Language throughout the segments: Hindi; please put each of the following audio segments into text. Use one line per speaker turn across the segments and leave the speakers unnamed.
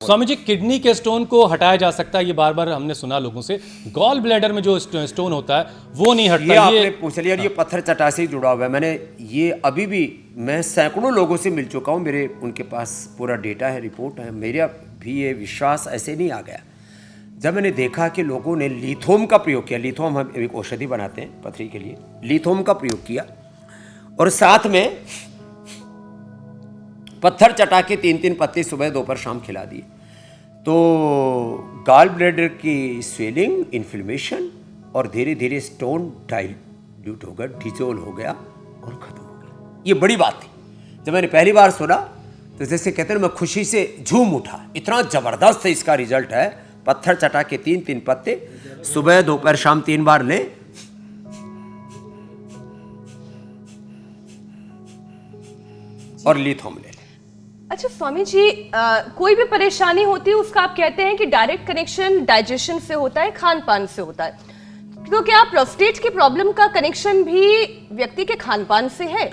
स्वामी जी, किडनी के स्टोन को हटाया जा सकता है, ये बार बार हमने सुना लोगों से। गॉल ब्लैडर में जो स्टोन होता है वो नहीं हटता।
ये आपने पूछ लिया, ये पत्थर चटा से जुड़ा हुआ है। मैंने ये अभी भी मैं सैकड़ों लोगों से मिल चुका हूँ, मेरे उनके पास पूरा डेटा है, रिपोर्ट है। मेरा भी ये विश्वास ऐसे नहीं आ गया जब मैंने देखा कि लोगों ने लिथोम का प्रयोग किया। लिथोम हम एक औषधि बनाते हैं पथरी के लिए, लिथोम का प्रयोग किया और साथ में पत्थर चटा के 3-3 पत्ते सुबह दोपहर शाम खिला दिए। तो गॉल ब्लैडर की स्वेलिंग, इन्फ्लेमेशन और धीरे धीरे स्टोन डाइल्यूट हो गया, डिजोल्व हो गया और खत्म हो गया। ये बड़ी बात थी। जब मैंने पहली बार सुना तो जैसे कहते हैं मैं खुशी से झूम उठा, इतना ज़बरदस्त इसका रिजल्ट है। पत्थर चटा के 3-3 पत्ते सुबह दोपहर शाम 3 बार लें और लिथोम ले।
अच्छा स्वामी जी, कोई भी परेशानी होती है उसका आप कहते हैं कि डायरेक्ट कनेक्शन डाइजेशन से होता है, खान पान से होता है, तो क्या प्रोस्टेट की प्रॉब्लम का कनेक्शन भी व्यक्ति के खान पान से है?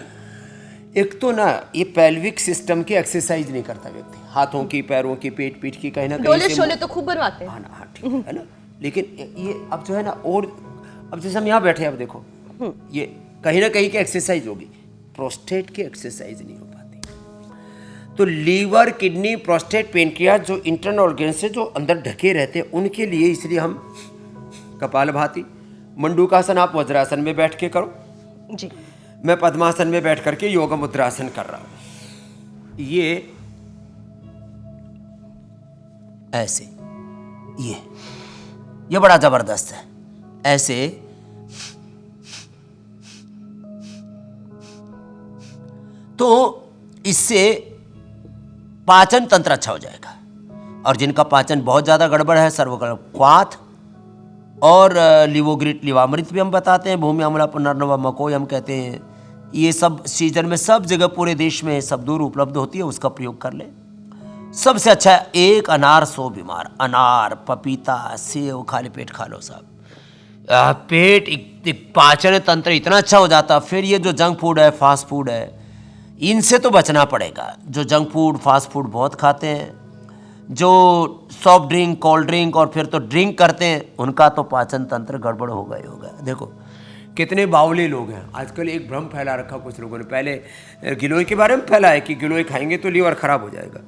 एक तो ना ये पेल्विक सिस्टम की एक्सरसाइज नहीं करता व्यक्ति, हाथों की, पैरों की, पेट पीठ की, कहीं ना कहीं
डोले शोले तो खूब बनवाते हैं।
हाँ ठीक है ना, लेकिन ये अब जो है ना, और अब जैसे हम यहाँ बैठे, अब देखो ये कहीं ना कहीं की एक्सरसाइज होगी, प्रोस्टेट की एक्सरसाइज नहीं हो पाती। तो लीवर, किडनी, प्रोस्टेट, पेनक्रियाज जो इंटरनल ऑर्गन से जो अंदर ढके रहते हैं उनके लिए, इसलिए हम कपालभाति, मंडूकासन आप वज्रासन में बैठ के करो
जी,
मैं पद्मासन में बैठ करके योग मुद्रासन कर रहा हूं। ये ऐसे, ये बड़ा जबरदस्त है। ऐसे तो इससे पाचन तंत्र अच्छा हो जाएगा। और जिनका पाचन बहुत ज्यादा गड़बड़ है, सर्वगल क्वाथ और लिवोग्रिट, लिवामृत भी हम बताते हैं, भूमि अम्ला, पुनर्नवा, मकोई हम कहते हैं। ये सब सीजन में सब जगह पूरे देश में सब दूर उपलब्ध होती है, उसका प्रयोग कर लें। सबसे अच्छा है एक अनार 100 बीमार, अनार, पपीता, सेव खाली पेट खा लो साहब, पेट पाचन तंत्र इतना अच्छा हो जाता। फिर ये जो जंक फूड है, फास्ट फूड है, इनसे तो बचना पड़ेगा। जो जंक फूड, फास्ट फूड बहुत खाते हैं, जो सॉफ्ट ड्रिंक, कोल्ड ड्रिंक और फिर तो ड्रिंक करते हैं, उनका तो पाचन तंत्र गड़बड़ होगा ही होगा। देखो कितने बावले लोग हैं आजकल। एक भ्रम फैला रखा कुछ लोगों ने, पहले गिलोय के बारे में फैला है कि गिलोय खाएंगे तो लीवर खराब हो जाएगा।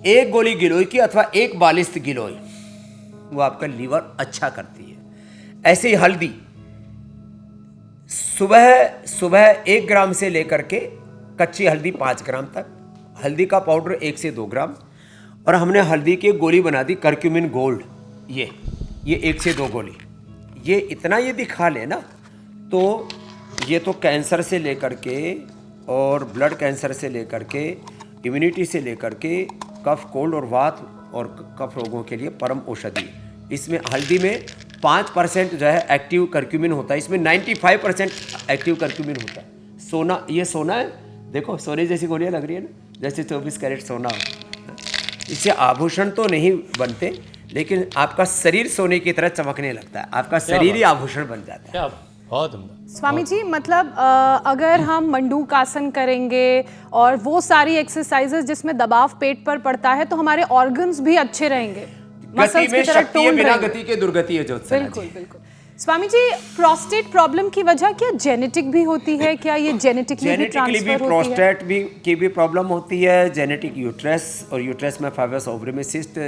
एक गोली गिलोय की अथवा एक बालिश गिलोय वो आपका लीवर अच्छा करती है। ऐसे ही हल्दी, सुबह 1 ग्राम से लेकर के कच्ची हल्दी 5 ग्राम तक, हल्दी का पाउडर 1 से 2 ग्राम, और हमने हल्दी की गोली बना दी करक्यूमिन गोल्ड, ये 1 से 2 गोली। ये इतना यदि खा ले ना तो ये तो कैंसर से लेकर के और ब्लड कैंसर से लेकर के, इम्यूनिटी से लेकर के, कफ, कोल्ड और वात और कफ रोगों के लिए परम औषधि है। इसमें हल्दी में 5% जो है एक्टिव करक्यूमिन होता है, इसमें 95% एक्टिव करक्यूमिन होता है। सोना, ये सोना है, देखो सोने जैसी गोलियां लग रही है ना, जैसे 24 कैरेट सोना हो। इससे आभूषण तो नहीं बनते, लेकिन आपका शरीर सोने की तरह चमकने लगता है, आपका शरीर ही आभूषण बन जाता है।
क्या बहुत उम्दा।
स्वामी जी, मतलब अगर हम मंडूकासन करेंगे और वो सारी एक्सरसाइजेस जिसमें दबाव पेट पर पड़ता है, तो हमारे ऑर्गन्स भी अच्छे रहेंगे,
गति में शक्ति है, बिना गति के दुर्गति है।
बिल्कुल बिल्कुल। स्वामी जी, प्रोस्टेट प्रॉब्लम की वजह क्या जेनेटिक भी होती है? क्या ये जेनेटिकली भी ट्रांसफर होती है?
प्रोस्टेट की भी प्रॉब्लम होती है, जेनेटिक यूट्रस, और यूट्रस में फाइब्रस ओवरी में सिस्ट,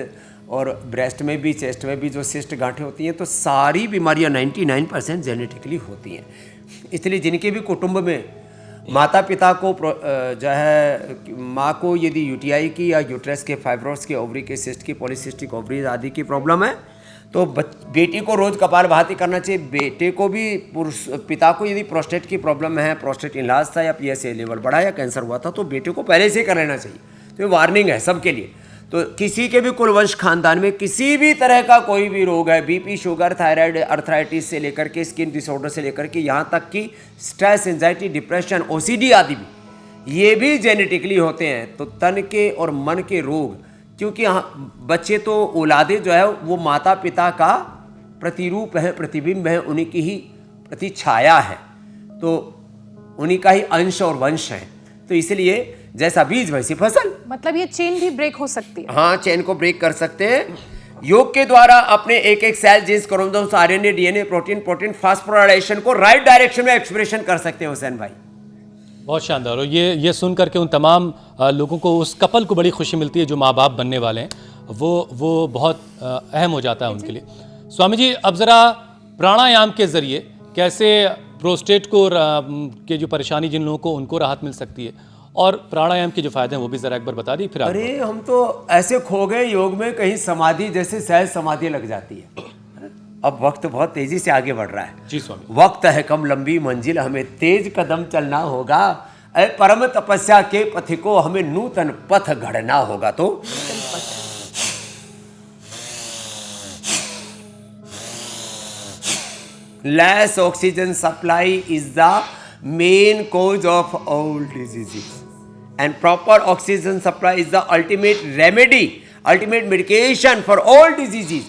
और ब्रेस्ट में भी, चेस्ट में भी जो सिस्ट गांठें होती हैं, तो सारी बीमारियां 99% जेनेटिकली होती हैं। इसलिए जिनके भी कुटुंब में माता पिता को जो है, माँ को यदि यूटीआई की या यूट्रस के, फाइब्रोस के, ओवरी के सिस्ट की, पॉलीसिस्टिक ओवरीज आदि की प्रॉब्लम है, तो बेटी को रोज कपालभाति करना चाहिए। बेटे को भी, पिता को यदि प्रोस्टेट की प्रॉब्लम है, प्रोस्टेट इलाज था या पीएसए लेवल बढ़ा या कैंसर हुआ था, तो बेटे को पहले से कर लेना चाहिए। तो ये वार्निंग है सबके लिए। तो किसी के भी कुलवंश खानदान में किसी भी तरह का कोई भी रोग है, बीपी, शुगर, थायराइड, अर्थराइटिस से लेकर के स्किन डिसऑर्डर से लेकर के यहाँ तक कि स्ट्रेस, एंजाइटी, डिप्रेशन, ओसीडी आदि भी, ये भी जेनेटिकली होते हैं। तो तन के और मन के रोग, क्योंकि बच्चे तो औलादे जो है वो माता पिता का प्रतिरूप है, प्रतिबिंब है, उन्हीं की ही प्रति छाया है, तो उन्हीं का ही अंश और वंश है। तो इसलिए जैसा बीज वैसी फसल।
मतलब ये चेन भी ब्रेक हो सकती है।
हाँ, चेन को ब्रेक कर सकते हैं योग के द्वारा। अपने एक एक cell, genes, chromosomes, RNA, DNA, protein phosphorylation को राइट डायरेक्शन में एक्सप्रेशन कर सकते हैं हुसैन भाई।
बहुत शानदार। और ये सुन करके उन तमाम लोगों को, उस कपल को बड़ी खुशी मिलती है जो माँ बाप बनने वाले हैं, वो बहुत अहम हो जाता है उनके लिए। स्वामी जी, अब ज़रा प्राणायाम के ज़रिए कैसे प्रोस्टेट को के जो परेशानी जिन लोगों को, उनको राहत मिल सकती है, और प्राणायाम के जो फायदे हैं वो भी ज़रा एक बार बता दी फिर।
अरे हम तो ऐसे खो गए योग में, कहीं समाधि जैसे सहज समाधि लग जाती है। अब वक्त बहुत तेजी से आगे बढ़ रहा है।
जी स्वामी।
वक्त है कम लंबी मंजिल, हमें तेज कदम चलना होगा। अरे परम तपस्या के पथिको, हमें नूतन पथ गढ़ना होगा। तो less oxygen supply is the main cause of all diseases, and proper oxygen supply is the ultimate remedy, ultimate medication for all diseases.